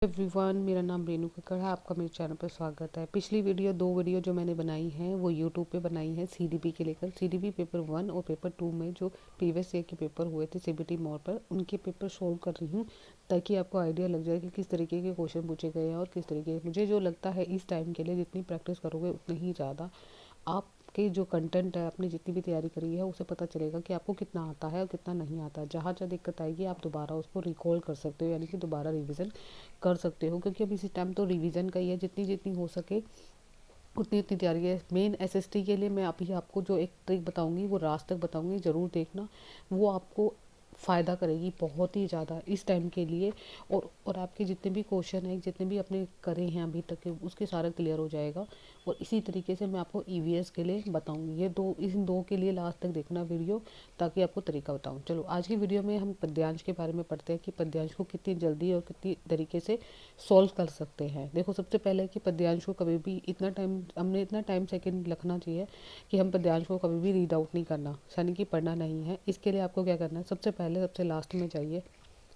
Everyone, मेरा नाम रेनू कक्कड़ है। आपका मेरे चैनल पर स्वागत है। पिछली दो वीडियो जो मैंने बनाई हैं वो यूट्यूब पे बनाई है सीडीपी के लेकर। सीडीपी पेपर 1 और पेपर 2 में जो प्रीवियस ईयर के पेपर हुए थे सीबीटी मोड पर, उनके पेपर सोल्व कर रही हूँ ताकि आपको आइडिया लग जाए कि किस तरीके के क्वेश्चन पूछे गए हैं और किस तरीके। मुझे जो लगता है इस टाइम के लिए जितनी प्रैक्टिस करोगे उतनी ही ज़्यादा आपके जो कंटेंट है, आपने जितनी भी तैयारी करी है, उसे पता चलेगा कि आपको कितना आता है और कितना नहीं आता। जहाँ जहाँ दिक्कत आएगी आप दोबारा उसको रिकॉल कर सकते हो, यानी कि दोबारा रिवीजन कर सकते हो, क्योंकि अब इसी टाइम तो रिवीजन का ही है। जितनी जितनी हो सके उतनी उतनी तैयारी है। मेन एसएसटी के लिए मैं अभी आपको जो एक ट्रिक बताऊंगी वो रात तक बताऊंगी, ज़रूर देखना। वो आपको फ़ायदा करेगी बहुत ही ज़्यादा इस टाइम के लिए। और आपके जितने भी क्वेश्चन हैं, जितने भी अपने करे हैं अभी तक के, उसके सारा क्लियर हो जाएगा। और इसी तरीके से मैं आपको ईवीएस के लिए बताऊंगी। ये इन दो के लिए लास्ट तक देखना वीडियो, ताकि आपको तरीका बताऊँ। चलो आज की वीडियो में हम पद्यांश के बारे में पढ़ते हैं कि पद्यांश को कितनी जल्दी और कितनी तरीके से सॉल्व कर सकते हैं। देखो, सबसे पहले कि पद्यांश को कभी भी हमने इतना टाइम सेकंड रखना चाहिए कि हम पद्यांश को कभी भी रीड आउट नहीं करना, यानी कि पढ़ना नहीं है। इसके लिए आपको क्या करना है, सबसे पहले सबसे लास्ट में जाइए,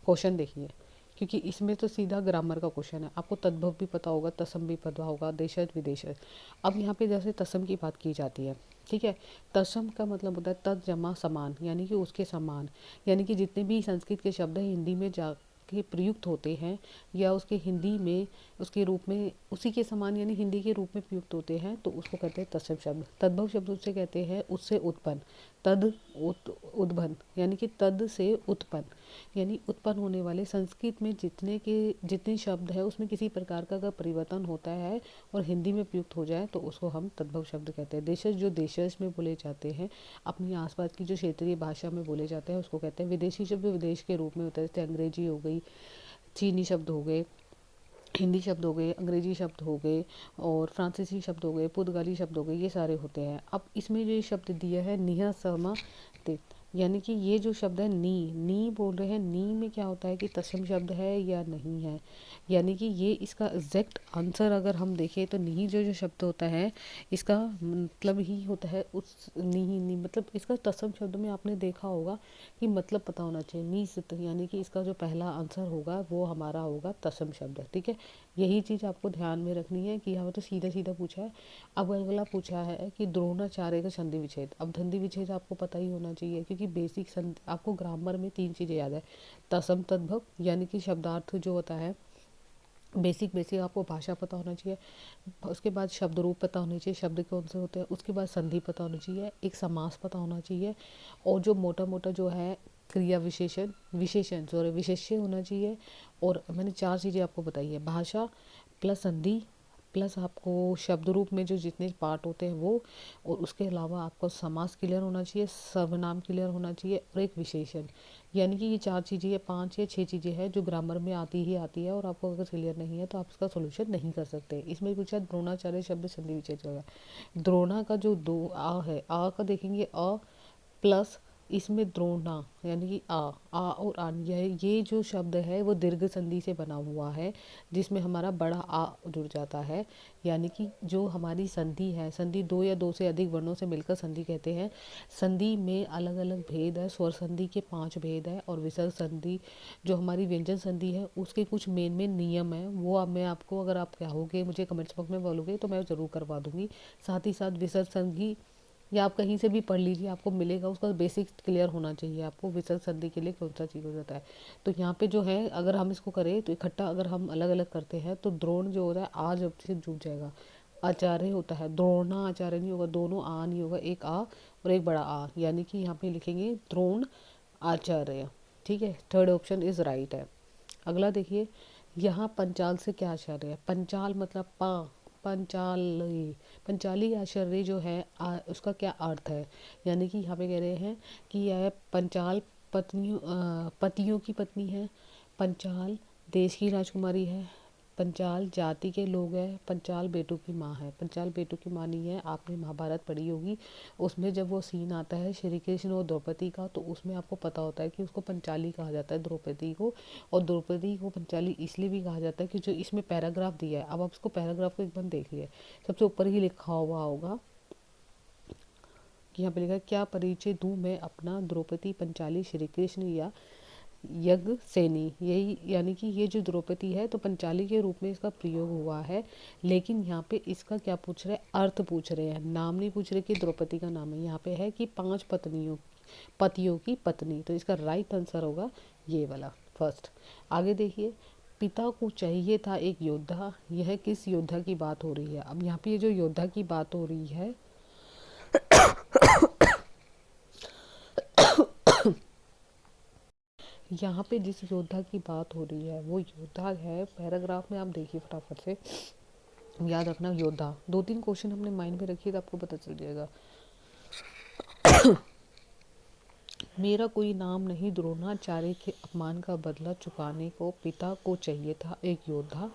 क्वेश्चन देखिए, क्योंकि इसमें तो सीधा ग्रामर का क्वेश्चन है। आपको तद्भव भी पता होगा, तत्सम भी पता होगा, देशज विदेशज। अब यहाँ पे जैसे तत्सम की बात की जाती है, ठीक है। तत्सम का मतलब होता है तत् जमा समान, यानी कि उसके समान। यानी कि जितने भी संस्कृत के शब्द हैं हिंदी में जा के प्रयुक्त होते हैं, या उसके हिंदी में उसके रूप में उसी के समान यानी हिंदी के रूप में प्रयुक्त होते हैं, तो उसको कहते हैं तत्सम शब्द। तद्भव शब्द उससे कहते हैं उससे उत्पन्न, तद उद्भन्न, यानी कि तद से उत्पन्न, यानी उत्पन्न होने वाले। संस्कृत में जितने शब्द है उसमें किसी प्रकार का अगर परिवर्तन होता है और हिंदी में प्रयुक्त हो जाए तो उसको हम तद्भव शब्द कहते हैं। देशज जो देशज में बोले जाते हैं, अपनी आसपास की जो क्षेत्रीय भाषा में बोले जाते हैं, उसको कहते हैं। विदेशी शब्द विदेश के रूप में होता है, जैसे अंग्रेजी हो गई, चीनी शब्द हो गए, हिंदी शब्द हो गए, अंग्रेजी शब्द हो गए, और फ्रांसीसी शब्द हो गए, पुर्तगाली शब्द हो गए, ये सारे होते हैं। अब इसमें जो ये शब्द दिया है निह समा ते, यानी कि ये जो शब्द है नी बोल रहे हैं। नी में क्या होता है कि तत्सम शब्द है या नहीं है, यानी कि ये इसका एग्जैक्ट आंसर अगर हम देखें तो नी जो शब्द होता है इसका मतलब ही होता है उस नी मतलब इसका तत्सम शब्द में आपने देखा होगा कि मतलब पता होना चाहिए। नी सित, यानी कि इसका जो पहला आंसर होगा वो हमारा होगा तत्सम शब्द, ठीक है। यही चीज़ आपको ध्यान में रखनी है कि यहाँ तो सीधा सीधा पूछा है। अब अगला पूछा है कि द्रोणाचार्य का संधि विच्छेद। अब संधि विच्छेद आपको पता ही होना चाहिए, क्योंकि बेसिक आपको ग्रामर में 3 चीज़ें याद है। तत्सम तद्भव, यानी कि शब्दार्थ जो होता है बेसिक आपको भाषा पता होना चाहिए। उसके बाद शब्द रूप पता होने चाहिए, शब्द कौन से होते हैं। उसके बाद संधि पता होना चाहिए, एक समास पता होना चाहिए, और जो मोटा मोटा जो है क्रिया विशेष्य होना चाहिए। और मैंने 4 चीज़ें आपको बताई है, भाषा प्लस संधि प्लस आपको शब्द रूप में जो जितने पार्ट होते हैं वो, और उसके अलावा आपको समास क्लियर होना चाहिए, सर्वनाम क्लियर होना चाहिए, और एक विशेषण। यानी कि ये 4 चीज़ें या 5 या 6 चीज़ें हैं जो ग्रामर में आती ही आती है, और आपको अगर क्लियर नहीं है तो आप इसका सोल्यूशन नहीं कर सकते। इसमें कुछ शायद द्रोणाचार्य शब्द संधि विच्छेद चलेगा। द्रोणा का जो दो आ है, आ का देखेंगे, अ प्लस इसमें द्रोणा, यानी कि आ और आन, ये जो शब्द है वो दीर्घ संधि से बना हुआ है, जिसमें हमारा बड़ा आ जुड़ जाता है। यानी कि जो हमारी संधि है, संधि 2 या 2 से अधिक वर्णों से मिलकर संधि कहते हैं। संधि में अलग अलग भेद है, स्वर संधि के 5 भेद है, और विसर्ग संधि जो हमारी व्यंजन संधि है उसके कुछ मेन नियम है। वो अब मैं आपको, अगर आप कहोगे मुझे कमेंट्स बॉक्स में बोलोगे तो मैं ज़रूर करवा दूंगी। साथ ही साथ विसर्ग संधि, या आप कहीं से भी पढ़ लीजिए, आपको मिलेगा, उसका बेसिक क्लियर होना चाहिए आपको विसर्ग संधि के लिए कौन सा चीज़ हो जाता है। तो यहाँ पे जो है अगर हम इसको करें तो इकट्ठा अगर हम अलग अलग करते हैं तो द्रोण जो होता है आ जब से जुड़ जाएगा। आचार्य होता है, द्रोणा आचार्य नहीं होगा, दोनों आ नहीं होगा, एक आ और एक बड़ा आ, यानी कि यहाँ पे लिखेंगे द्रोण आचार्य, ठीक है। थर्ड ऑप्शन इज राइट है। अगला देखिए, यहाँ पंचाल से क्या आचार्य है। पंचाल मतलब पंचाली, पंचाली आचार्य जो है उसका क्या अर्थ है। यानी कि यहाँ पे कह रहे हैं कि यह पंचाल पतियों की पत्नी है, पंचाल देश की राजकुमारी है, पंचाल जाति के लोग हैं, पंचाल बेटों की माँ है। पंचाल बेटों की माँ नहीं है, आपने महाभारत पढ़ी होगी, उसमें जब वो सीन आता है श्री कृष्ण और द्रौपदी का, तो उसमें आपको पता होता है कि उसको पंचाली कहा जाता है द्रौपदी को। और द्रौपदी को पंचाली इसलिए भी कहा जाता है कि जो इसमें पैराग्राफ दिया है, अब आप इसको पैराग्राफ को एक बार देखिए, सबसे ऊपर ही लिखा हुआ होगा कि यहाँ पे लिखा है, क्या परिचय दूँ मैं अपना, द्रौपदी पंचाली श्री कृष्ण या यज्ञ सेनी, यही यानी कि ये जो द्रौपदी है तो पंचाली के रूप में इसका प्रयोग हुआ है। लेकिन यहाँ पे इसका क्या पूछ रहे हैं, अर्थ पूछ रहे हैं, नाम नहीं पूछ रहे कि द्रौपदी का नाम है। यहाँ पे है कि 5 पतियों की पत्नी, तो इसका राइट आंसर होगा ये वाला फर्स्ट। आगे देखिए, पिता को चाहिए था एक योद्धा, यह किस योद्धा की बात हो रही है। अब यहाँ पे ये जो योद्धा की बात हो रही है यहाँ पे जिस योद्धा की बात हो रही है वो योद्धा है, पैराग्राफ में आप देखिए फटाफट से, याद रखना योद्धा। 2-3 क्वेश्चन हमने माइंड में रखिए तो आपको पता चल जाएगा। मेरा कोई नाम नहीं, द्रोणाचार्य के अपमान का बदला चुकाने को पिता को चाहिए था एक योद्धा।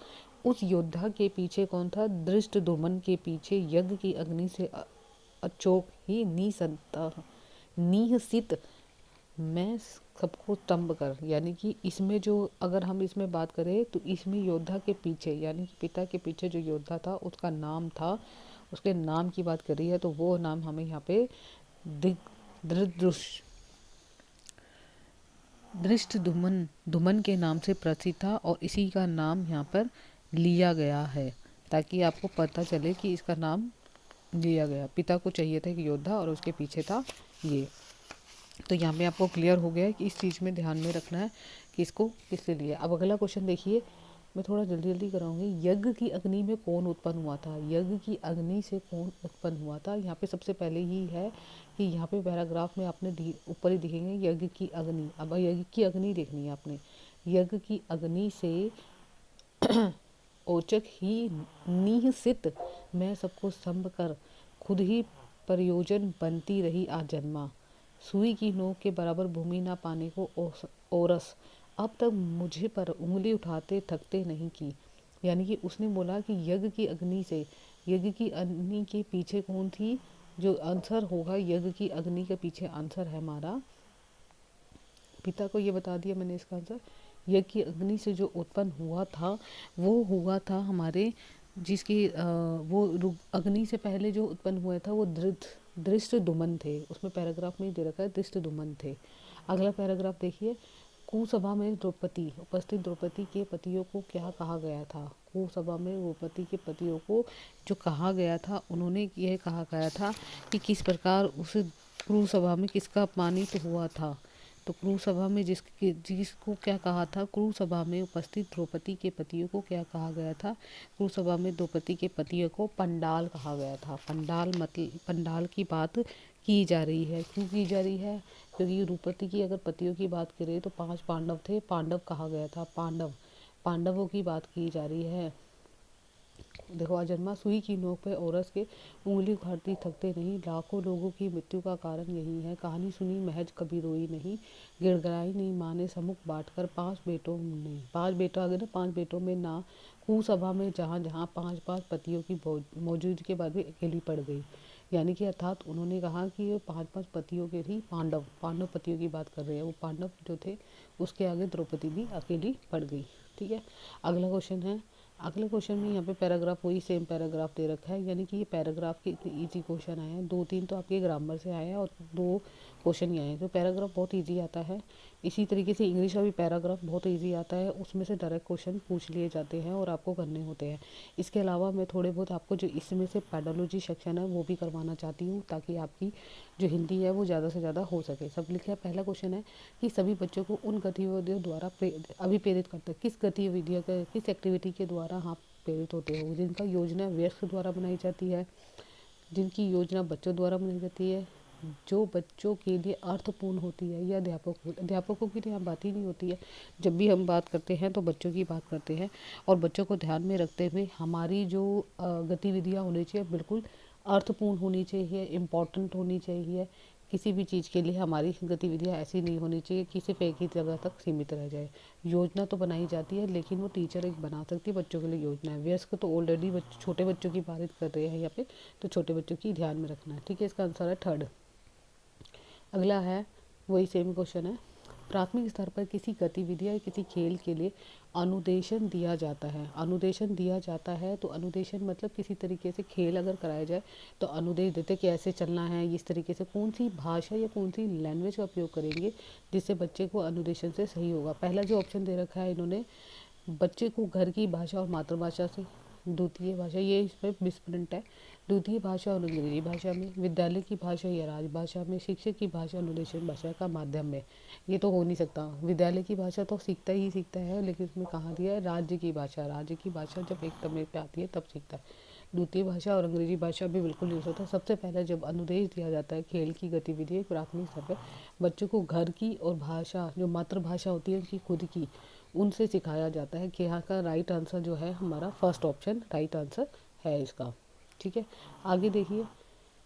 उस योद्धा के पीछे कौन था, धृष्टद्युम्न के पीछे यज्ञ की अग्नि से अचोक ही निहसित मैं सबको स्तंभ कर, यानी कि इसमें जो अगर हम इसमें बात करें तो इसमें योद्धा के पीछे यानी कि पिता के पीछे जो योद्धा था उसका नाम था, उसके नाम की बात कर रही है, तो वो नाम हमें यहाँ पे धृष्टद्युम्न के नाम से प्रसिद्ध था और इसी का नाम यहाँ पर लिया गया है, ताकि आपको पता चले कि इसका नाम लिया गया। पिता को चाहिए था एक योद्धा और उसके पीछे था ये। तो यहाँ पे आपको क्लियर हो गया है कि इस चीज़ में ध्यान में रखना है कि इसको किससे लिया। अब अगला क्वेश्चन देखिए, मैं थोड़ा जल्दी जल्दी कराऊंगी। यज्ञ की अग्नि में कौन उत्पन्न हुआ था, यज्ञ की अग्नि से कौन उत्पन्न हुआ था। यहाँ पे सबसे पहले ही है कि यहाँ पे पैराग्राफ में आपने ऊपर ही दिखेंगे यज्ञ की अग्नि। अब यज्ञ की अग्नि देखनी है आपने, यज्ञ की अग्नि से औचक ही निहसित मैं सबको स्तंभ कर खुद ही प्रयोजन बनती रही आजन्मा, सुई की नोक के बराबर भूमि ना पाने को ओरस, अब तक मुझे पर उंगली उठाते थकते नहीं की। यानी कि उसने बोला कि यज्ञ की अग्नि से, यज्ञ की अग्नि के पीछे कौन थी, जो आंसर होगा यज्ञ की अग्नि के पीछे आंसर है हमारा, पिता को ये बता दिया मैंने इसका आंसर। यज्ञ की अग्नि से जो उत्पन्न हुआ था वो हुआ था हमारे जिसकी वो अग्नि से पहले जो उत्पन्न हुआ था वो धृष्टद्युम्न थे, उसमें पैराग्राफ में ही दे रखा है धृष्टद्युम्न थे। अगला पैराग्राफ देखिए, कुसभा में द्रौपदी उपस्थित द्रौपदी के पतियों को क्या कहा गया था। कुसभा में द्रौपदी के पतियों को जो कहा गया था, उन्होंने यह कहा गया था कि किस प्रकार उस कुरुसभा में किसका अपमानित हुआ था। तो कुरुसभा में जिसको क्या कहा था, कुरुसभा में उपस्थित द्रौपदी के पतियों को क्या कहा गया था, कुरुसभा में द्रौपदी के पतियों को पंडाल कहा गया था। पंडाल मतलब पंडाल की बात की जा रही है, क्यों की जा रही है, क्योंकि द्रौपदी की अगर पतियों की बात करें तो 5 पांडव थे, पांडव कहा गया था, पांडवों की बात की जा रही है। देखो, आजन्मा सुई की नोक पे औरस के उंगली उखाड़ती थकते नहीं, लाखों लोगों की मृत्यु का कारण यही है, कहानी सुनी महज कभी रोई नहीं, गिड़गिड़ाई नहीं माँ ने सम्मुख बांटकर 5 बेटों ने, 5 बेटा अगर 5 बेटों में ना, कुसभा में जहाँ जहाँ 5 पतियों की मौजूदगी के बाद भी अकेली पड़ गई। यानी कि अर्थात उन्होंने कहा कि ये 5 पतियों के ही पांडव पतियों की बात कर रहे हैं, वो पांडव जो थे उसके आगे द्रौपदी भी अकेली पड़ गई। ठीक है, अगला क्वेश्चन है। अगले क्वेश्चन में यहाँ पे पैराग्राफ वही सेम पैराग्राफ दे रखा है, यानी कि ये पैराग्राफ के इतने ईजी क्वेश्चन आए हैं, 2-3 तो आपके ग्रामर से आए हैं और 2 क्वेश्चन ही आए हैं। तो पैराग्राफ बहुत इजी आता है। इसी तरीके से इंग्लिश का भी पैराग्राफ बहुत इजी आता है, उसमें से डायरेक्ट क्वेश्चन पूछ लिए जाते हैं और आपको करने होते हैं। इसके अलावा मैं थोड़े बहुत आपको जो इसमें से पेडोलॉजी सेक्शन है वो भी करवाना चाहती हूँ, ताकि आपकी जो हिंदी है वो ज़्यादा से ज़्यादा हो सके। सब लिखा है। पहला क्वेश्चन है कि सभी बच्चों को उन गतिविधियों द्वारा अभिप्रेरित करते हैं, किस गतिविधियों के किस एक्टिविटी के द्वारा आप प्रेरित होते हो, जिनका योजना वयस्क द्वारा बनाई जाती है, जिनकी योजना बच्चों द्वारा बनाई जाती है, जो बच्चों के लिए अर्थपूर्ण होती है, या अध्यापकों की तो यहाँ बात ही नहीं होती है। जब भी हम बात करते हैं तो बच्चों की बात करते हैं, और बच्चों को ध्यान में रखते हुए हमारी जो गतिविधियाँ होनी चाहिए बिल्कुल अर्थपूर्ण होनी चाहिए, इम्पॉर्टेंट होनी चाहिए। किसी भी चीज़ के लिए हमारी गतिविधियाँ ऐसी नहीं होनी चाहिए कि सिर्फ एक ही जगह तक सीमित रह जाए। योजना तो बनाई जाती है, लेकिन वो टीचर एक बना सकती है, बच्चों के लिए योजना है। वयस्क तो ऑलरेडी छोटे बच्चों की बात कर रहे हैं यहाँ पे, तो छोटे बच्चों की ध्यान में रखना है। ठीक है, इसका आंसर है 3rd। अगला है वही सेम क्वेश्चन है, प्राथमिक स्तर पर किसी गतिविधि या किसी खेल के लिए अनुदेशन दिया जाता है। अनुदेशन दिया जाता है तो अनुदेशन मतलब किसी तरीके से खेल अगर कराया जाए तो अनुदेश देते कि ऐसे चलना है, इस तरीके से कौन सी भाषा या कौन सी लैंग्वेज का उपयोग करेंगे जिससे बच्चे को अनुदेशन से सही होगा। पहला जो ऑप्शन दे रखा है इन्होंने, बच्चे को घर की भाषा और मातृभाषा से, द्वितीय भाषा ये इसमें मिसप्रिंट है, द्वितीय भाषा और अंग्रेजी भाषा में, विद्यालय की भाषा या राजभाषा में, शिक्षक की भाषा अनुदेशन भाषा का माध्यम में। ये तो हो नहीं सकता। विद्यालय की भाषा तो सीखता ही सीखता है, लेकिन इसमें कहाँ दिया है राज्य की भाषा। राज्य की भाषा जब एक समय पे आती है तब सीखता है। द्वितीय भाषा और अंग्रेजी भाषा भी बिल्कुल नहीं हो सकता। सबसे पहले जब अनुदेश दिया जाता है खेल की गतिविधि प्राथमिक स्तर पर, बच्चों को घर की और भाषा जो मातृभाषा होती है उनकी खुद की, उनसे सिखाया जाता है। कि यहाँ का राइट आंसर जो है हमारा फर्स्ट ऑप्शन राइट आंसर है इसका। ठीक है, आगे देखिए,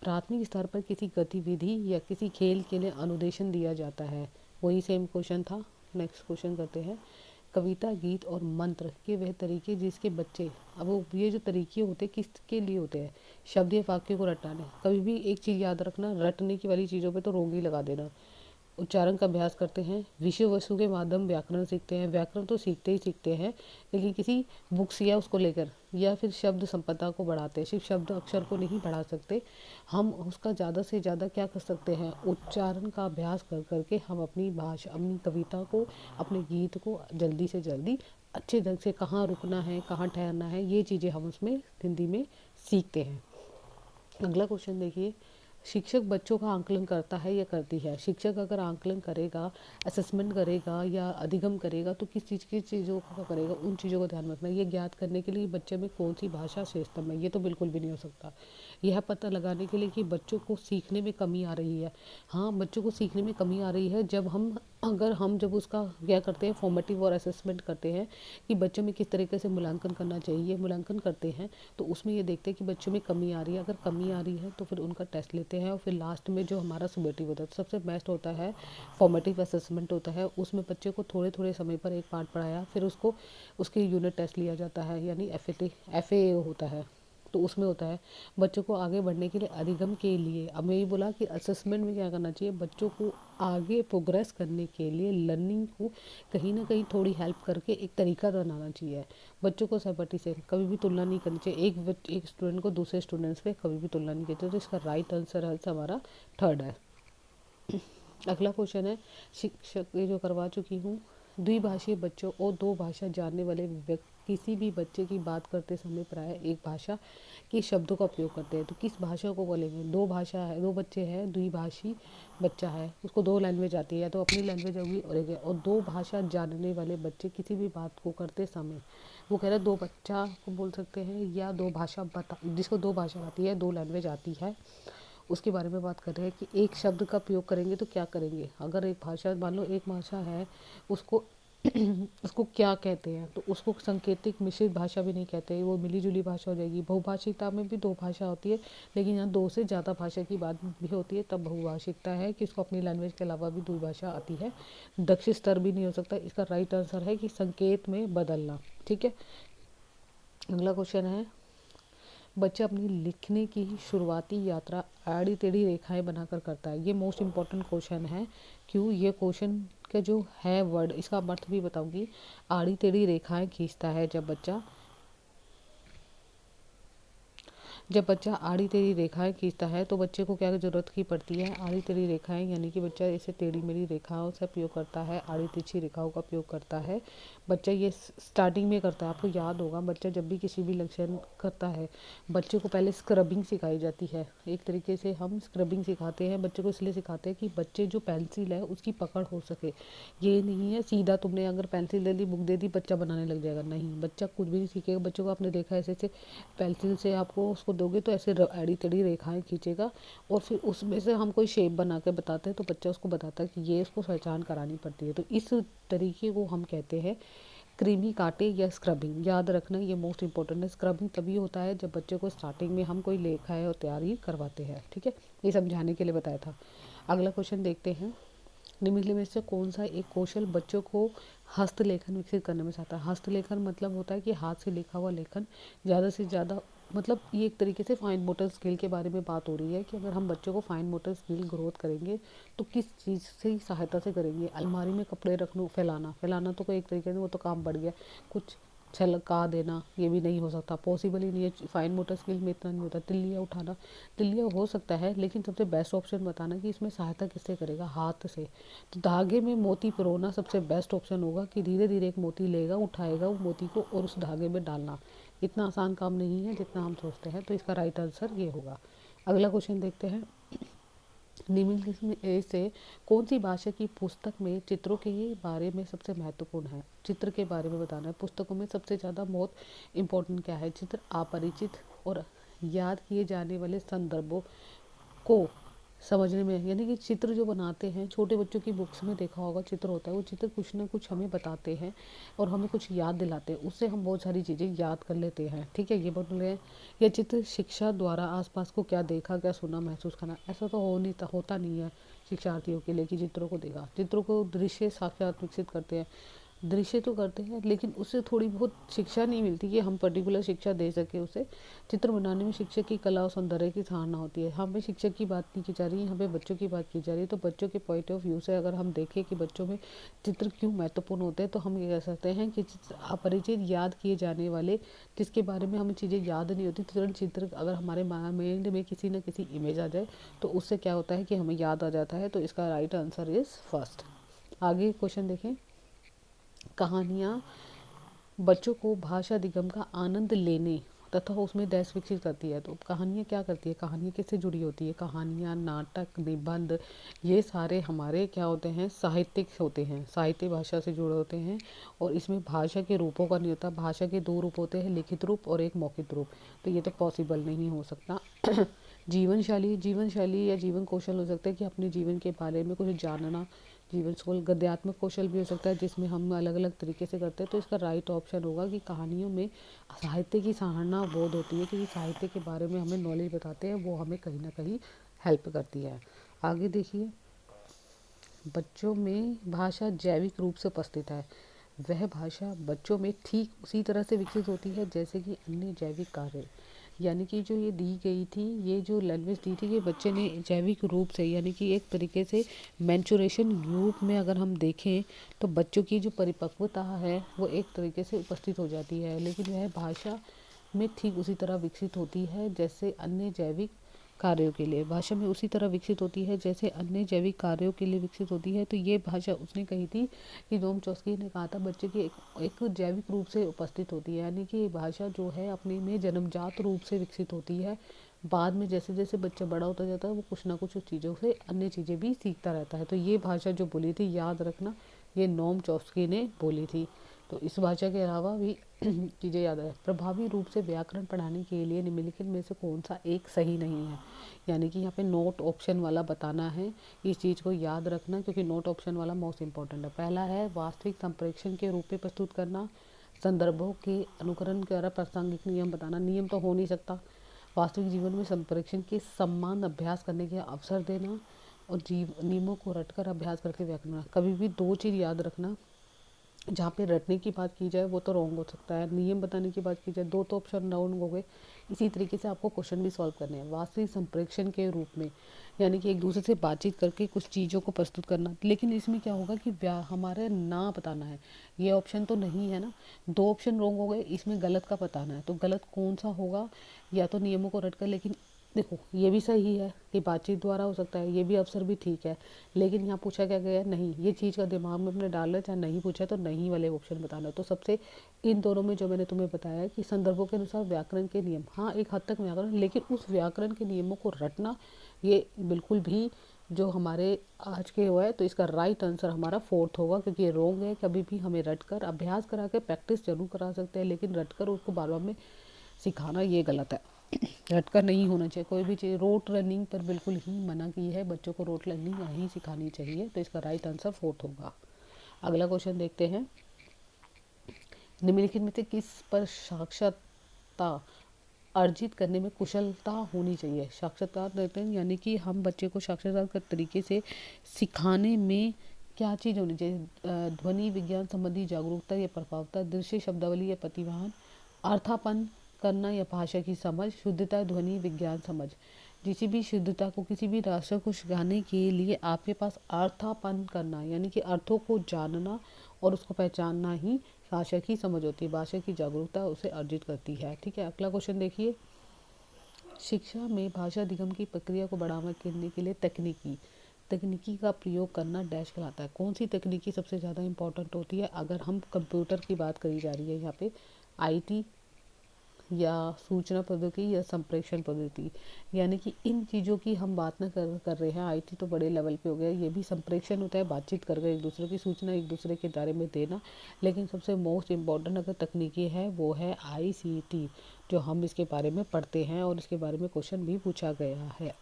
प्राथमिक स्तर पर किसी गतिविधि या किसी खेल के लिए अनुदेशन दिया जाता है। वही सेम क्वेश्चन था। नेक्स्ट क्वेश्चन करते हैं। कविता, गीत और मंत्र के वह तरीके जिसके बच्चे, अब वो ये जो तरीके होते हैं किसके लिए होते हैं, शब्द या वाक्य को रटाने। कभी भी एक चीज़ याद रखना, रटने की वाली चीज़ों पे तो रोक ही लगा देना। उच्चारण का अभ्यास करते हैं, विषय वस्तु के माध्यम व्याकरण सीखते हैं। व्याकरण तो सीखते ही सीखते हैं, लेकिन किसी बुक्स या उसको लेकर, या फिर शब्द संपदा को बढ़ाते हैं। सिर्फ शब्द अक्षर को नहीं बढ़ा सकते, हम उसका ज़्यादा से ज़्यादा क्या कर सकते हैं, उच्चारण का अभ्यास कर करके हम अपनी भाषा, अपनी कविता को, अपने गीत को जल्दी से जल्दी अच्छे ढंग से कहाँ रुकना है, कहाँ ठहरना है, ये चीज़ें हम उसमें हिंदी में सीखते हैं। अगला क्वेश्चन देखिए, शिक्षक बच्चों का आंकलन करता है या करती है। शिक्षक अगर आंकलन करेगा, असेसमेंट करेगा या अधिगम करेगा तो किस चीज़ की चीज़ों का करेगा, उन चीज़ों को ध्यान रखना। ये ज्ञात करने के लिए बच्चे में कौन सी भाषा श्रेष्ठतम है, ये तो बिल्कुल भी नहीं हो सकता। यह पता लगाने के लिए कि बच्चों को सीखने में कमी आ रही है। हाँ, बच्चों को सीखने में कमी आ रही है जब हम जब उसका क्या करते हैं, फॉर्मेटिव और असेसमेंट करते हैं कि बच्चों में किस तरीके से मूल्यांकन करना चाहिए, मूल्यांकन करते हैं तो उसमें ये देखते हैं कि बच्चों में कमी आ रही है। अगर कमी आ रही है तो फिर उनका टेस्ट लेते हैं और फिर लास्ट में जो हमारा समेटिव होता है, तो सबसे बेस्ट होता है फॉर्मेटिव असेसमेंट होता है। उसमें बच्चे को थोड़े थोड़े समय पर एक पार्ट पढ़ाया, फिर उसको उसके यूनिट टेस्ट लिया जाता है, यानी FA होता है। तो उसमें होता है बच्चों को आगे बढ़ने के लिए, अधिगम के लिए। अब मैं ये बोला कि असेसमेंट में क्या करना चाहिए, बच्चों को आगे प्रोग्रेस करने के लिए लर्निंग को कहीं ना कहीं थोड़ी हेल्प करके एक तरीका बनाना चाहिए। बच्चों को सहपाठी से कभी भी तुलना नहीं करनी चाहिए। एक स्टूडेंट को दूसरे स्टूडेंट्स पे कभी भी तुलना नहीं करनी चाहिए। तो इसका राइट आंसर है हमारा थर्ड है। अगला क्वेश्चन है, शिक्षक ये जो करवा चुकी हूँ। द्विभाषीय बच्चों और दो भाषा जानने वाले व्यक्ति किसी भी बच्चे की बात करते समय प्राय एक भाषा के शब्दों का उपयोग करते हैं। तो किस भाषा को बोलेंगे, दो भाषा है, दो बच्चे हैं, द्विभाषी बच्चा है, उसको दो लैंग्वेज आती है, या तो अपनी लैंग्वेज होगी और दो भाषा जानने वाले बच्चे किसी भी बात को करते समय, वो कह रहे हैं दो बच्चा को बोल सकते हैं या दो भाषा जिसको दो भाषा आती है, दो लैंग्वेज आती है, उसके बारे में बात कर रहे हैं कि एक शब्द का प्रयोग करेंगे तो क्या करेंगे। अगर एक भाषा, मान लो एक भाषा है, उसको उसको क्या कहते हैं, तो उसको सांकेतिक मिश्रित भाषा भी नहीं कहते, वो मिली जुली भाषा हो जाएगी। बहुभाषिकता में भी दो भाषा होती है, लेकिन यहाँ दो से ज़्यादा भाषा की बात भी होती है, तब बहुभाषिकता है कि उसको अपनी लैंग्वेज के अलावा भी दो भाषा आती है। दक्ष स्तर भी नहीं हो सकता। इसका राइट आंसर है कि संकेत में बदलना। ठीक है, अगला क्वेश्चन है, बच्चा अपनी लिखने की शुरुआती यात्रा आड़ी टेढ़ी रेखाएं बनाकर करता है। ये मोस्ट इम्पॉर्टेंट क्वेश्चन है। क्यों, ये क्वेश्चन का जो है वर्ड, इसका अर्थ भी बताऊंगी। आड़ी टेढ़ी रेखाएं खींचता है जब बच्चा आड़ी टेढ़ी रेखाएं खींचता है तो बच्चे को क्या ज़रूरत की पड़ती है, आड़ी टेढ़ी रेखाएं, यानी कि बच्चा इसे टेढ़ी मेढ़ी रेखाओं से प्रयोग करता है, आड़ी तिरछी रेखाओं का प्रयोग करता है। बच्चा ये स्टार्टिंग में करता है। आपको याद होगा, बच्चा जब भी किसी भी लक्षण करता है, बच्चे को पहले स्क्रबिंग सिखाई जाती है। एक तरीके से हम स्क्रबिंग सिखाते हैं बच्चे को, इसलिए सिखाते हैं कि बच्चे जो पेंसिल है उसकी पकड़ हो सके। ये नहीं है सीधा तुमने अगर पेंसिल दे दी, बुक दे दी, बच्चा बनाने लग जाएगा। नहीं, बच्चा कुछ भी नहीं सीखेगा। बच्चों को आपने देखा ऐसे ऐसे पेंसिल से आपको उसको दोगे तो ऐसे आड़ी टेढ़ी रेखाएं खींचेगा, और फिर उसमें से हम कोई शेप बना के बताते हैं तो बच्चा उसको बताता है कि ये इसको पहचान करानी पड़ती है। तो इस तरीके को हम कहते हैं कृमि काटे या स्क्रबिंग। याद रखना, ये मोस्ट इंपॉर्टेंट है। स्क्रबिंग तभी होता है जब बच्चे को स्टार्टिंग में हम कोई लेखा है और तैयारी करवाते हैं। ठीक है, ये समझाने के लिए बताया था। अगला क्वेश्चन देखते हैं, निम्नलिखित में से कौन सा एक कौशल बच्चों को हस्तलेखन विकसित करने में सहायता है। हस्तलेखन मतलब होता है कि हाथ से लिखा हुआ लेखन ज़्यादा से ज़्यादा मतलब ये एक तरीके से फाइन मोटर स्किल के बारे में बात हो रही है कि अगर हम बच्चों को फाइन मोटर स्किल ग्रोथ करेंगे तो किस चीज़ से सहायता से करेंगे। अलमारी में कपड़े रखना, फैलाना फैलाना तो कोई एक तरीके से वो तो काम बढ़ गया। कुछ छलका देना ये भी नहीं हो सकता, पॉसिबल ही नहीं है। फाइन मोटर स्किल में इतना नहीं होता। तिल्लियाँ उठाना, तिल्लियाँ हो सकता है, लेकिन सबसे बेस्ट ऑप्शन बताना कि इसमें सहायता किससे करेगा, हाथ से। तो धागे में मोती पिरोना सबसे बेस्ट ऑप्शन होगा कि धीरे धीरे एक मोती लेगा, उठाएगा वो मोती को और उस धागे में डालना। इतना आसान काम नहीं है जितना हम सोचते हैं। तो इसका राइट आंसर ये होगा। अगला क्वेश्चन देखते हैं। निम्नलिखित में से कौन सी भाषा की पुस्तक में चित्रों के बारे में सबसे महत्वपूर्ण है। चित्र के बारे में बताना है। पुस्तकों में सबसे ज़्यादा बहुत इम्पोर्टेंट क्या है, चित्र। अपरिचित और याद किए जाने वाले संदर्भों को समझने में, यानी कि चित्र जो बनाते हैं, छोटे बच्चों की बुक्स में देखा होगा चित्र होता है, वो चित्र कुछ ना कुछ हमें बताते हैं और हमें कुछ याद दिलाते हैं, उससे हम बहुत सारी चीज़ें याद कर लेते हैं। ठीक है, ये बोल रहे हैं। यह चित्र शिक्षा द्वारा आसपास को क्या देखा, क्या सुना, महसूस करना, ऐसा तो होता नहीं है शिक्षार्थियों के लिए कि चित्रों को देखा। चित्रों को दृश्य साक्षात विकसित करते हैं, दृश्य तो करते हैं, लेकिन उससे थोड़ी बहुत शिक्षा नहीं मिलती कि हम पर्टिकुलर शिक्षा दे सके उसे। चित्र बनाने में शिक्षक की कला और सौंदर्य की सराहना होती है। यहाँ पे शिक्षक की बात नहीं की जा रही है, यहाँ पे बच्चों की बात की जा रही है। तो बच्चों के पॉइंट ऑफ व्यू से अगर हम देखें कि बच्चों में चित्र क्यों महत्वपूर्ण होते हैं, तो हम ये कह सकते हैं कि चित्र अपरिचित, याद किए जाने वाले, जिसके बारे में हमें चीज़ें याद नहीं होती, तुरंत चित्र अगर हमारे माइंड में किसी न किसी इमेज आ जाए तो उससे क्या होता है कि हमें याद आ जाता है। तो इसका राइट आंसर इज़ फर्स्ट। आगे क्वेश्चन देखें। कहानियाँ बच्चों को भाषा अधिगम का आनंद लेने तथा उसमें देश विकसित करती है। तो कहानियाँ क्या करती है, कहानियाँ किससे जुड़ी होती है। कहानियाँ, नाटक, निबंध, ये सारे हमारे क्या होते हैं, साहित्यिक होते हैं, साहित्य भाषा से जुड़े होते हैं। और इसमें भाषा के रूपों का नहीं होता। भाषा के दो रूप होते हैं, लिखित रूप और एक मौखिक रूप। तो ये तो पॉसिबल नहीं हो सकता। जीवन शैली या जीवन कौशल हो सकता है कि अपने जीवन के बारे में कुछ जानना। जीवन कौशल गद्यात्मक कौशल भी हो सकता है, जिसमें हम अलग अलग तरीके से करते हैं। तो इसका राइट ऑप्शन होगा कि कहानियों में साहित्य की सराहना बोध होती है, क्योंकि साहित्य के बारे में हमें नॉलेज बताते हैं, वो हमें कहीं ना कहीं हेल्प करती है। आगे देखिए। बच्चों में भाषा जैविक रूप से उपस्थित है। वह भाषा बच्चों में ठीक उसी तरह से विकसित होती है जैसे कि अन्य जैविक कार्य। यानी कि जो ये दी गई थी, ये जो लैंग्वेज दी थी, ये बच्चे ने जैविक रूप से, यानी कि एक तरीके से मैंचुरेशन रूप में अगर हम देखें तो बच्चों की जो परिपक्वता है वो एक तरीके से उपस्थित हो जाती है। लेकिन वह भाषा में ठीक उसी तरह विकसित होती है जैसे अन्य जैविक कार्यों के लिए। भाषा में उसी तरह विकसित होती है जैसे अन्य जैविक कार्यों के लिए विकसित होती है। तो ये भाषा उसने कही थी कि नोम चॉम्स्की ने कहा था बच्चे की एक जैविक रूप से उपस्थित होती है। यानी कि भाषा जो है अपने में जन्मजात रूप से विकसित होती है। बाद में जैसे जैसे बच्चा बड़ा होता जाता है वो कुछ ना कुछ उस चीज़ों से अन्य चीज़ें भी सीखता रहता है। तो ये भाषा जो बोली थी, याद रखना, ये नोम चॉम्स्की ने बोली थी। तो इस भाषा के अलावा भी चीज़ें याद है। प्रभावी रूप से व्याकरण पढ़ाने के लिए निम्नलिखित में से कौन सा एक सही नहीं है। यानी कि यहाँ पे नोट ऑप्शन वाला बताना है, इस चीज़ को याद रखना, क्योंकि नोट ऑप्शन वाला मोस्ट इंपॉर्टेंट है। पहला है वास्तविक संप्रेषण के रूप में प्रस्तुत करना। संदर्भों के अनुकरण द्वारा प्रासंगिक नियम बताना। नियम तो हो नहीं सकता। वास्तविक जीवन में संप्रेषण के समान अभ्यास करने के अवसर देना और नियमों को रटकर अभ्यास करके व्याकरण। कभी भी दो चीज़ याद रखना, जहाँ पे रटने की बात की जाए वो तो रॉन्ग हो सकता है, नियम बताने की बात की जाए दो तो ऑप्शन रॉन्ग हो गए। इसी तरीके से आपको क्वेश्चन भी सॉल्व करने हैं। वास्तविक संप्रेषण के रूप में, यानी कि एक दूसरे से बातचीत करके कुछ चीज़ों को प्रस्तुत करना। लेकिन इसमें क्या होगा कि हमारे ना बताना है, ये ऑप्शन तो नहीं है ना। दो ऑप्शन रॉन्ग हो गए, इसमें गलत का बताना है। तो गलत कौन सा होगा, या तो नियमों को रट कर, लेकिन देखो ये भी सही है कि बातचीत द्वारा हो सकता है, ये भी अवसर भी ठीक है। लेकिन यहाँ पूछा क्या गया है, नहीं। ये चीज़ का दिमाग में अपने डालना, चाहे नहीं पूछा तो नहीं वाले ऑप्शन बताना। तो सबसे इन दोनों में जो मैंने तुम्हें बताया कि संदर्भों के अनुसार व्याकरण के नियम, हाँ एक हद तक व्याकरण, लेकिन उस व्याकरण के नियमों को रटना ये बिल्कुल भी जो हमारे आज के हुआ है। तो इसका राइट आंसर हमारा फोर्थ होगा, क्योंकि ये रॉन्ग है। कभी भी हमें रटकर अभ्यास करा के प्रैक्टिस जरूर करा सकते हैं, लेकिन रटकर उसको बार बार में सिखाना ये गलत है। रटकर नहीं होना चाहिए कोई भी चीज़। रोट रनिंग पर बिल्कुल ही मना की है, बच्चों को रोट रनिंग नहीं सिखानी चाहिए। तो इसका राइट आंसर फोर्थ होगा। अगला क्वेश्चन देखते हैं। निम्नलिखित में से किस पर साक्षरता अर्जित करने में कुशलता होनी चाहिए। साक्षरता देते हैं, यानी कि हम बच्चे को साक्षरता के तरीके से सिखाने में क्या चीज़ होनी चाहिए। ध्वनि विज्ञान संबंधी जागरूकता या प्रभावता, दृश्य शब्दावली या प्रतिभान, अर्थापन करना या भाषा की समझ, शुद्धता, ध्वनि विज्ञान समझ। किसी भी शुद्धता को, किसी भी राष्ट्र को सिखाने के लिए आपके पास अर्थापन करना यानी कि अर्थों को जानना और उसको पहचानना ही भाषा की समझ होती है। भाषा की जागरूकता उसे अर्जित करती है। ठीक है, अगला क्वेश्चन देखिए। शिक्षा में भाषा अधिगम की प्रक्रिया को बढ़ावा देने के लिए तकनीकी का प्रयोग करना डैश कहलाता है। कौन सी तकनीकी सबसे ज़्यादा इम्पोर्टेंट होती है? अगर हम कंप्यूटर की बात करी जा रही है यहाँ पे, आईटी या सूचना प्रौद्योगिकी या संप्रेषण पद्धति, यानी कि इन चीज़ों की हम बात ना कर रहे हैं। आईटी तो बड़े लेवल पे हो गया, ये भी संप्रेषण होता है, बातचीत कर एक दूसरे की सूचना एक दूसरे के बारे में देना। लेकिन सबसे मोस्ट इम्पॉर्टेंट अगर तकनीकी है वो है आईसीटी, जो हम इसके बारे में पढ़ते हैं और इसके बारे में क्वेश्चन भी पूछा गया है।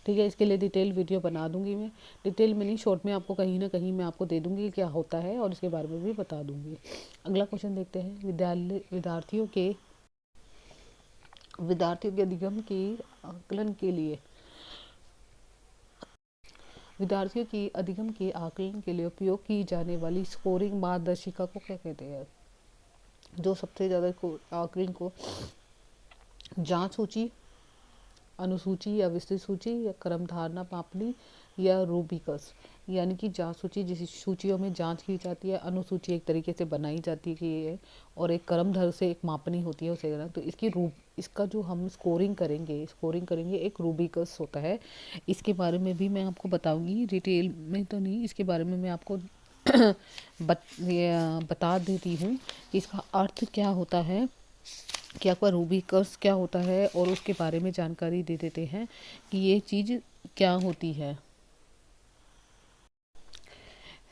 ठीक है, इसके लिए डिटेल वीडियो बना दूंगी मैं, डिटेल में नहीं, शॉर्ट में आपको कहीं ना कहीं मैं आपको दे दूंगी क्या होता है और इसके बारे में भी बता दूंगी। अगला क्वेश्चन देखते हैं। विद्यार्थियों के अधिगम के आकलन के लिए विद्यार्थियों की अधिगम के आकलन के लिए उपयोग की जाने वाली स्कोरिंग मार्गदर्शिका को क्या कहते हैं? जो सबसे ज़्यादा आकलन को जांच सूची, अनुसूची या विस्तृत सूची या क्रम धारणा मापनी या रूबिकस, यानी कि जांच सूची जिस सूचियों में जांच की जाती है, अनुसूची एक तरीके से बनाई जाती है और एक क्रम धर से एक मापनी होती है उसे करना। तो इसका जो हम स्कोरिंग करेंगे एक रूबिकस होता है। इसके बारे में भी मैं आपको बताऊंगी, डिटेल में तो नहीं, इसके बारे में मैं आपको बता देती हूँ कि इसका अर्थ क्या होता है, कि आपका रूबिकस क्या होता है और उसके बारे में जानकारी दे देते हैं कि ये चीज़ क्या होती है।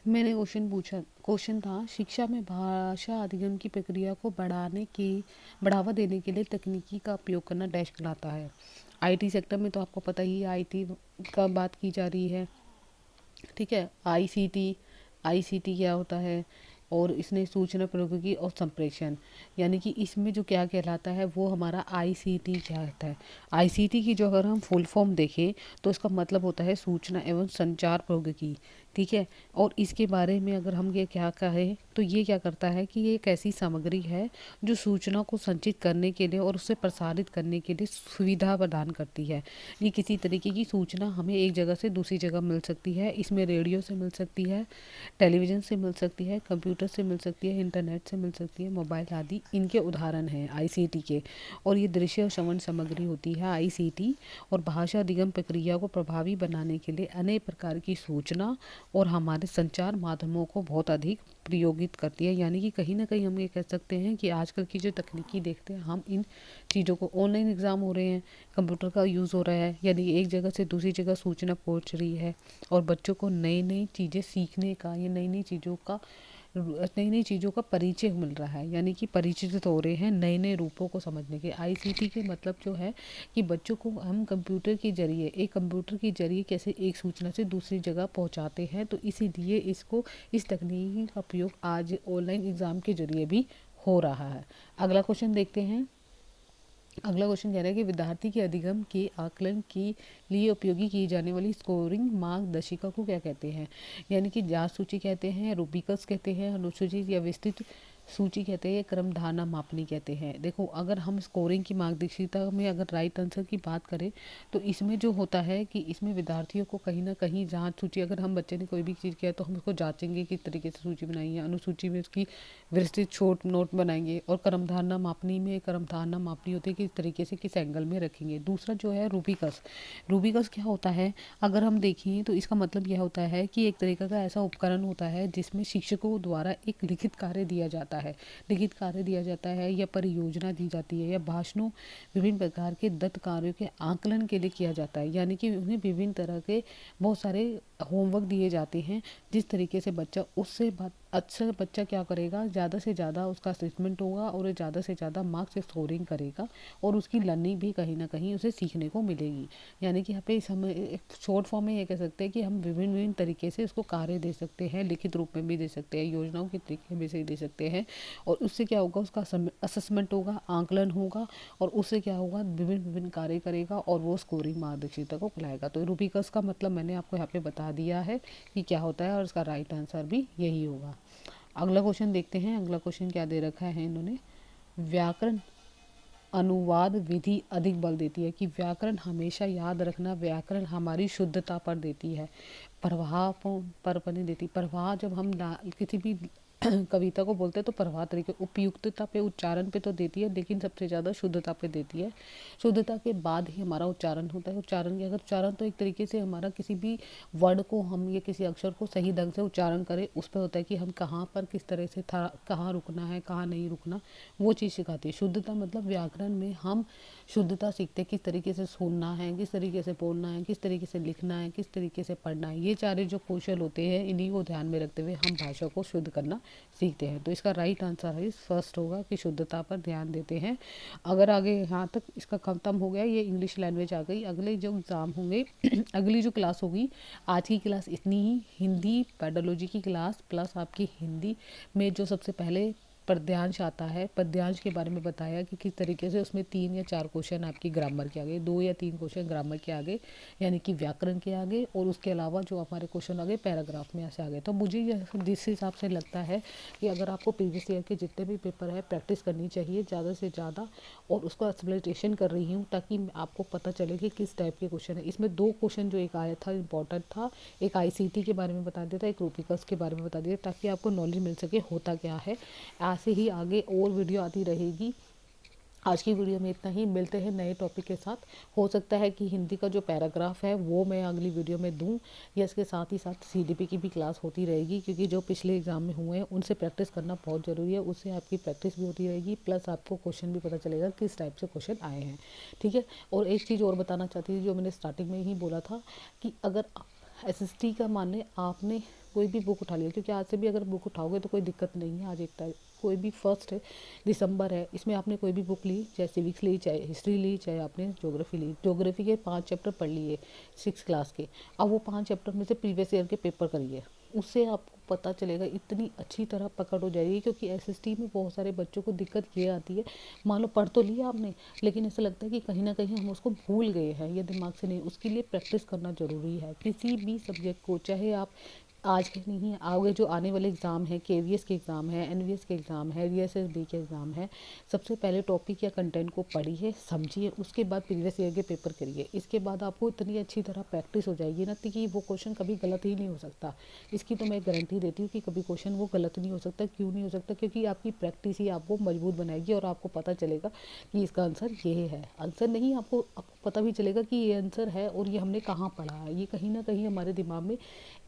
मैंने क्वेश्चन था, शिक्षा में भाषा अधिगम की प्रक्रिया को बढ़ावा देने के लिए तकनीकी का उपयोग करना डैश कहलाता है। आईटी सेक्टर में तो आपको पता ही है, आईटी का बात की जा रही है। ठीक है, आईसीटी क्या होता है, और इसने सूचना प्रौद्योगिकी और संप्रेषण, यानी कि इसमें जो क्या कहलाता है वो हमारा आईसीटी कहलाता है। आईसीटी की जो अगर हम फुल फॉर्म देखें तो इसका मतलब होता है सूचना एवं संचार प्रौद्योगिकी। ठीक है, और इसके बारे में अगर हम ये क्या कहें तो ये क्या करता है कि ये एक ऐसी सामग्री है जो सूचना को संचित करने के लिए और उसे प्रसारित करने के लिए सुविधा प्रदान करती है। ये किसी तरीके की सूचना हमें एक जगह से दूसरी जगह मिल सकती है। इसमें रेडियो से मिल सकती है, टेलीविज़न से मिल सकती है, कंप्यूटर से मिल सकती है, इंटरनेट से मिल सकती है, मोबाइल आदि इनके उदाहरण हैं आईसीटी के। और ये दृश्य श्रवण सामग्री होती है आईसीटी, और भाषा अधिगम प्रक्रिया को प्रभावी बनाने के लिए अनेक प्रकार की सूचना और हमारे संचार माध्यमों को बहुत अधिक प्रयोगित करती है। यानी कि कहीं ना कहीं हम ये कह सकते हैं कि आजकल की जो तकनीकी देखते हैं हम, इन चीज़ों को, ऑनलाइन एग्ज़ाम हो रहे हैं, कंप्यूटर का यूज़ हो रहा है, यानी एक जगह से दूसरी जगह सूचना पहुंच रही है और बच्चों को नई नई चीज़ें सीखने का या नई नई चीज़ों का परिचय मिल रहा है, यानी कि परिचित हो रहे हैं नए नए रूपों को समझने के। आईसीटी के मतलब जो है कि बच्चों को हम कंप्यूटर के जरिए कैसे एक सूचना से दूसरी जगह पहुंचाते हैं। तो इसीलिए इस तकनीकी का उपयोग आज ऑनलाइन एग्ज़ाम के जरिए भी हो रहा है। अगला क्वेश्चन देखते हैं। अगला क्वेश्चन कह रहा है कि विद्यार्थी के अधिगम के आकलन के लिए उपयोगी की जाने वाली स्कोरिंग मार्गदर्शिका को क्या कहते हैं? यानी कि जांच सूची कहते हैं, रूबिकस कहते हैं, अनुसूची या विस्तृत सूची कहते हैं, क्रम धारणा मापनी कहते हैं। देखो, अगर हम स्कोरिंग की मार्गदर्शिका में अगर राइट आंसर की बात करें तो इसमें जो होता है कि इसमें विद्यार्थियों को कहीं ना कहीं जांच सूची, अगर हम बच्चे ने कोई भी चीज़ किया तो हम उसको जांचेंगे किस तरीके से सूची बनाई है, अनुसूची में उसकी विस्तृत शॉर्ट नोट बनाएंगे, और क्रम धारणा मापनी में क्रम धारणा मापनी होती है किस तरीके से किस एंगल में रखेंगे। दूसरा जो है रूबिकस क्या होता है, अगर हम देखें तो इसका मतलब यह होता है कि एक तरीके का ऐसा उपकरण होता है जिसमें शिक्षकों द्वारा एक लिखित कार्य दिया जाता है या परियोजना दी जाती है या भाषणों, विभिन्न प्रकार के दत्त कार्यों के आकलन के लिए किया जाता है। यानी कि उन्हें विभिन्न तरह के बहुत सारे होमवर्क दिए जाते हैं, जिस तरीके से बच्चा क्या करेगा, ज़्यादा से ज़्यादा उसका असेसमेंट होगा और ज़्यादा से ज़्यादा मार्क्स स्कोरिंग करेगा और उसकी लर्निंग भी कहीं ना कहीं उसे सीखने को मिलेगी। यानी कि यहाँ पे हम एक शॉर्ट फॉर्म में ये कह सकते हैं कि हम विभिन्न विभिन्न तरीके से उसको कार्य दे सकते हैं, लिखित रूप में भी दे सकते हैं, योजनाओं के तरीके में से दे सकते हैं, और उससे क्या होगा, उसका असेसमेंट होगा, आंकलन होगा, और उससे क्या होगा, विभिन्न विभिन्न कार्य करेगा और वो स्कोरिंग मार्गदर्शिता को खिलाएगा। तो रूबिकस का मतलब मैंने आपको यहाँ पे बता दिया है कि क्या होता है और इसका राइट आंसर भी यही होगा। अगला क्वेश्चन देखते हैं। अगला क्वेश्चन क्या दे रखा है इन्होंने, व्याकरण अनुवाद विधि अधिक बल देती है कि व्याकरण हमेशा याद रखना, व्याकरण हमारी शुद्धता पर देती है, प्रभाव पर नहीं देती। प्रभाव जब हम किसी भी कविता को बोलते हैं तो प्रभाव तरीके उपयुक्तता पे, उच्चारण पे तो देती है, लेकिन सबसे ज़्यादा शुद्धता पे देती है। शुद्धता के बाद ही हमारा उच्चारण होता है। उच्चारण की अगर उच्चारण तो एक तरीके से हमारा किसी भी वर्ड को हम या किसी अक्षर को सही ढंग से उच्चारण करें, उस पर होता है कि हम कहाँ पर किस तरह से था, कहाँ रुकना है, कहाँ नहीं रुकना, वो चीज़ सिखाती है। शुद्धता मतलब व्याकरण में हम शुद्धता सीखते हैं, किस तरीके से सुनना है, किस तरीके से बोलना है, किस तरीके से लिखना है, किस तरीके से पढ़ना है। ये सारे जो कौशल होते हैं, इन्हीं को ध्यान में रखते हुए हम भाषा को शुद्ध करना सीखते हैं। तो इसका राइट आंसर है फर्स्ट होगा कि शुद्धता पर ध्यान देते हैं। अगर आगे यहाँ तक इसका खत्म हो गया, ये इंग्लिश लैंग्वेज आ गई। अगले जो एग्ज़ाम होंगे अगली जो क्लास होगी, आज की क्लास इतनी ही। हिंदी पेडोलॉजी की क्लास प्लस आपकी हिंदी में जो सबसे पहले पद्यांश आता है, पद्यांश के बारे में बताया कि किस तरीके से उसमें 3 या 4 क्वेश्चन आपकी ग्रामर के आगे, 2 या 3 क्वेश्चन ग्रामर के आगे यानी कि व्याकरण के आगे, और उसके अलावा जो हमारे क्वेश्चन आगे पैराग्राफ में ऐसे आगे। तो मुझे यह जिस हिसाब से लगता है कि अगर आपको प्रीवियस ईयर के जितने भी पेपर है प्रैक्टिस करनी चाहिए ज़्यादा से ज़्यादा, और उसका एक्सप्लेनेशन कर रही हूँ ताकि आपको पता चले कि किस टाइप के क्वेश्चन है। इसमें 2 क्वेश्चन जो एक आया था इंपॉर्टेंट था, एक आईसीटी के बारे में बता दिया था, एक रूपिकस के बारे में बता दिया, ताकि आपको नॉलेज मिल सके होता क्या है। ऐसे ही आगे और वीडियो आती रहेगी। आज की वीडियो में इतना ही, मिलते हैं नए टॉपिक के साथ। हो सकता है कि हिंदी का जो पैराग्राफ है वो मैं अगली वीडियो में दूं, या इसके साथ ही साथ सीडीपी की भी क्लास होती रहेगी, क्योंकि जो पिछले एग्जाम में हुए हैं उनसे प्रैक्टिस करना बहुत ज़रूरी है। उससे आपकी प्रैक्टिस भी होती रहेगी, प्लस आपको क्वेश्चन भी पता चलेगा किस टाइप से क्वेश्चन आए हैं। ठीक है। और एक चीज़ और बताना चाहती थी, जो मैंने स्टार्टिंग में ही बोला था कि अगर एसएसटी का माने आपने कोई भी बुक उठा लिया, क्योंकि आज से भी अगर बुक उठाओगे तो कोई दिक्कत नहीं है। आज एक तारीख कोई भी 1 दिसंबर है, इसमें आपने कोई भी बुक ली, चाहे सिविक्स ली, चाहे हिस्ट्री ली, चाहे आपने ज्योग्राफी ली, ज्योग्राफी के 5 चैप्टर पढ़ लिए 6 क्लास के। अब वो 5 चैप्टर में से प्रीवियस ईयर के पेपर करिए, उससे आपको पता चलेगा, इतनी अच्छी तरह पकड़ हो जाएगी। क्योंकि एसएसटी में बहुत सारे बच्चों को दिक्कत ये आती है, मान लो पढ़ तो लिया आपने, लेकिन ऐसा लगता है कि कहीं ना कहीं हम उसको भूल गए हैं, ये दिमाग से नहीं। उसके लिए प्रैक्टिस करना ज़रूरी है किसी भी सब्जेक्ट को, चाहे आप आज के नहीं, आगे जो आने वाले एग्ज़ाम है, केवीएस के एग्ज़ाम है, एनवीएस के एग्ज़ाम है, डीएसएसबी के एग्ज़ाम है, सबसे पहले टॉपिक या कंटेंट को पढ़िए, समझिए, उसके बाद प्रीवियस ईयर के पेपर करिए। इसके बाद आपको इतनी अच्छी तरह प्रैक्टिस हो जाएगी ना कि वो क्वेश्चन कभी गलत ही नहीं हो सकता। इसकी तो मैं गारंटी देती हूँ कि कभी क्वेश्चन वो गलत नहीं हो सकता। क्यों नहीं हो सकता? क्योंकि आपकी प्रैक्टिस ही आपको मजबूत बनाएगी, और आपको पता चलेगा कि इसका आंसर ये है। आंसर नहीं, आपको पता भी चलेगा कि ये आंसर है और ये हमने कहाँ पढ़ा है। ये कहीं ना कहीं हमारे दिमाग में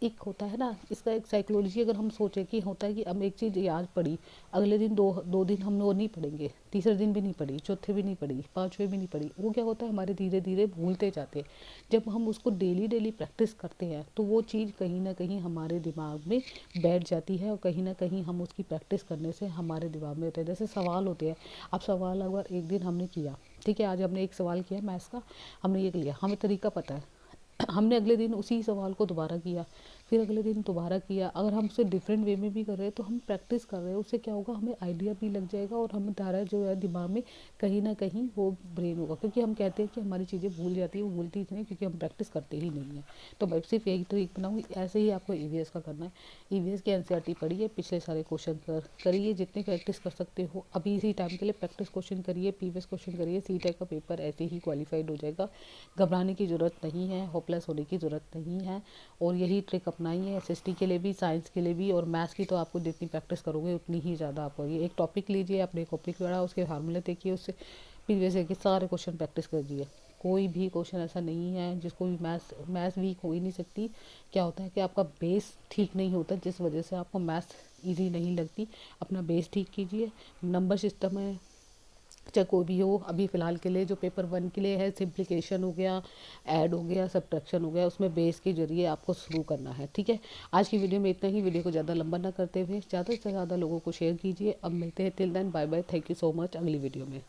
एक होता है ना, इसका एक साइकोलॉजी अगर हम सोचें कि होता है कि हम एक चीज़ आज पढ़ी, अगले दिन दो दिन हम वो नहीं पढ़ेंगे, तीसरे दिन भी नहीं पढ़ी, चौथे भी नहीं पढ़ी, पाँचवें भी नहीं पढ़ी, वो क्या होता है, हमारे धीरे धीरे भूलते जाते हैं। जब हम उसको डेली प्रैक्टिस करते हैं तो वो चीज़ कहीं ना कहीं हमारे दिमाग में बैठ जाती है, और कहीं ना कहीं हम उसकी प्रैक्टिस करने से हमारे दिमाग में होता है। जैसे सवाल होते हैं, अब सवाल अगर एक दिन हमने किया, ठीक है, आज हमने एक सवाल किया मैथ्स का, हमने ये लिया, हमें तरीका पता है, हमने अगले दिन उसी सवाल को दोबारा किया, फिर अगले दिन दोबारा किया। अगर हम उसे डिफरेंट वे में भी कर रहे हैं तो हम प्रैक्टिस कर रहे हैं, उससे क्या होगा, हमें आइडिया भी लग जाएगा, और हमें धारा जो है दिमाग में कहीं ना कहीं वो ब्रेन होगा। क्योंकि हम कहते हैं कि हमारी चीज़ें भूल जाती है, वो भूलती इसलिए क्योंकि हम प्रैक्टिस करते ही नहीं है। तो मैं सिर्फ यही ट्रिक बनाऊँगी, ऐसे ही आपको ईवीएस का करना है। ईवीएस की एनसीईआरटी पढ़िए, पिछले सारे क्वेश्चन करिए, जितने प्रैक्टिस कर सकते हो अभी इसी टाइम के लिए प्रैक्टिस क्वेश्चन करिए, प्रीवियस क्वेश्चन करिए, सीटेट का पेपर ऐसे ही क्वालिफाइड हो जाएगा। घबराने की ज़रूरत नहीं है, होपलेस होने की ज़रूरत नहीं है। और यही ट्रिक अपनाइए एसएसटी के लिए भी, साइंस के लिए भी, और मैथ्स की तो आपको जितनी प्रैक्टिस करोगे उतनी ही ज़्यादा आपको। ये एक टॉपिक लीजिए, अपने टॉपिक पढ़ा, उसके फार्मूले देखिए, उससे प्रीवियस ईयर के सारे क्वेश्चन प्रैक्टिस कर दीजिए। कोई भी क्वेश्चन ऐसा नहीं है जिसको भी मैथ्स वीक हो ही नहीं सकती। क्या होता है कि आपका बेस ठीक नहीं होता, जिस वजह से आपको मैथ्स ईजी नहीं लगती। अपना बेस ठीक कीजिए। नंबर सिस्टम है, चाहे कोई भी हो, अभी फ़िलहाल के लिए जो पेपर 1 के लिए है, सिंप्लीकेशन हो गया, ऐड हो गया, सब्ट्रैक्शन हो गया, उसमें बेस के जरिए आपको शुरू करना है। ठीक है, आज की वीडियो में इतना ही। वीडियो को ज़्यादा लंबा ना करते हुए ज़्यादा से ज़्यादा लोगों को शेयर कीजिए। अब मिलते हैं, till then bye bye, thank you so much, अगली वीडियो में।